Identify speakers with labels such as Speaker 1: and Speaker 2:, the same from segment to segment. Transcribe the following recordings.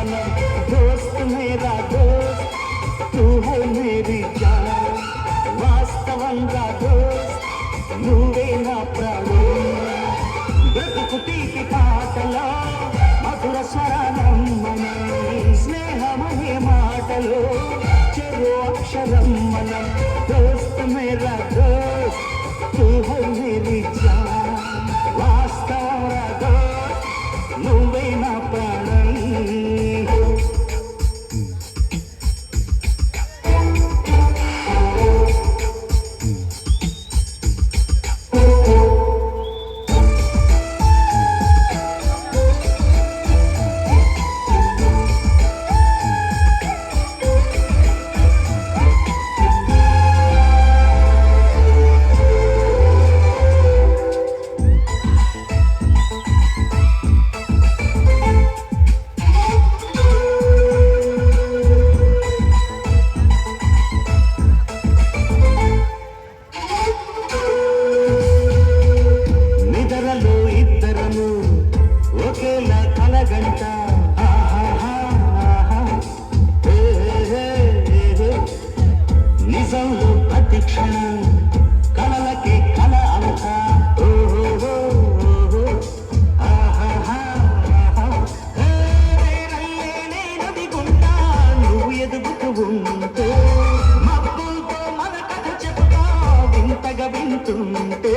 Speaker 1: మనం దోస్త్ మేరా దోస్త్ తూ హై మేరీ జాన్ వాస్తవంగా దోస్త్ నువ్వే నా ప్రాణం బ్రతుకు తీపి పాటలో మధుర స్వరానం మనం స్నేహమనే మాటలో చెరు అక్షరం మనం దోస్త్ మేరా దోస్త్ తూ హై మేరీ జాన్ వాస్తవంగా దోస్త్ నువ్వే నా ప్రాణం ఒకేలా కలగంట నిజంలో ప్రతి క్షణం కలలకి కల అంట నదిగుంటా నువ్వు ఎదుగుతూ ఉంటే మబ్బులతో మన కథ చెబుతా వింతగా వింటుంటే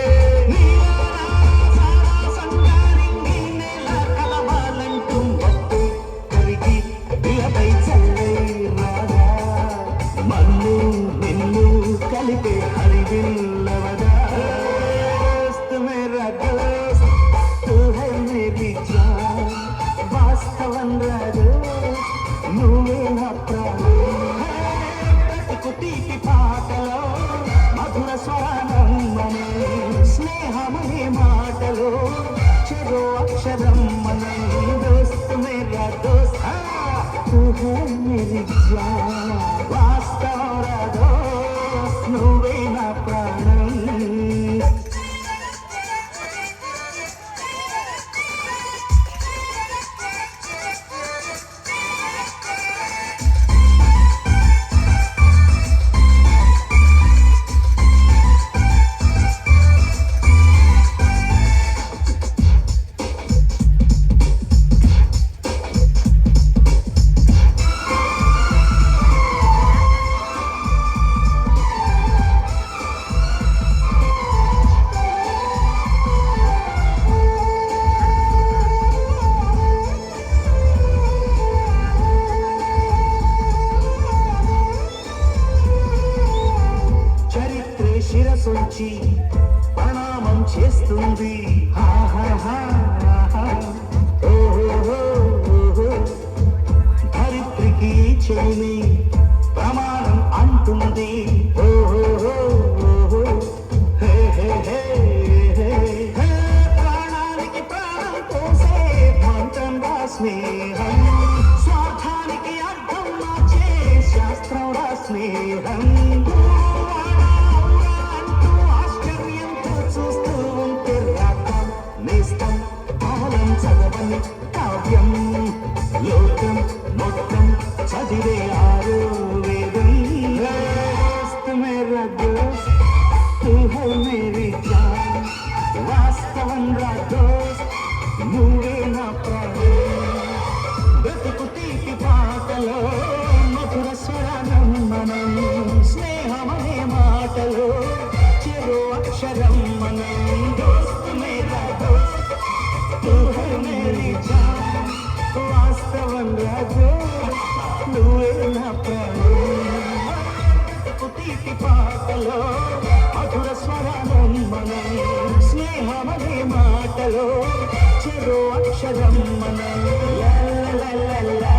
Speaker 1: కలిపే హరివిల్లవదా దోస్త్ మేరా దోస్త్ తూ హై మేరీ జాన్ వాస్తవంగా దోస్త్ నువ్వే నా ప్రాణం బ్రతుకు తీపి పాటలో మధుర స్వరానం మనం స్నేహమనే మాటలో చెరో అక్షరం మనం దోస్త్ మేరా దోస్త్ తూ హై మేరీ జాన్ వాస్తవంగా దోస్త్ నువ్వే నా ప్రాణం శిరసొంచి ప్రణామం చేస్తుంది ధరిత్రికి చెలిమి ప్రమాణం అంటుంది ప్రాణానికి ప్రాణం పోసే మంత్రంగా స్నేహం స్వార్థానికి అర్థం మార్చే శాస్త్రంగా స్నేహం చదవని కావ్యం లోకం మొత్తం చదివే ఆరో వేదం దోస్త్ మేరా దోస్త్ తూ హై మేరీ జాన్ వాస్తవంగా దోస్త్ నువ్వే నా ప్రాణం బ్రతుకు తీపి పాటలో మధుర స్వరానం మనం స్నేహమనే మాటలో చెరో అక్షరం మనం దోస్త్ మేరా దోస్త్ తూ హై మేరీ జాన్ వాస్తవంగా దోస్త్ నువ్వే నా ప్రాణం తీపి పాటలో మధుర స్వరానం మనం స్నేహమనే మాటలో చెరో అక్షరం మనం లా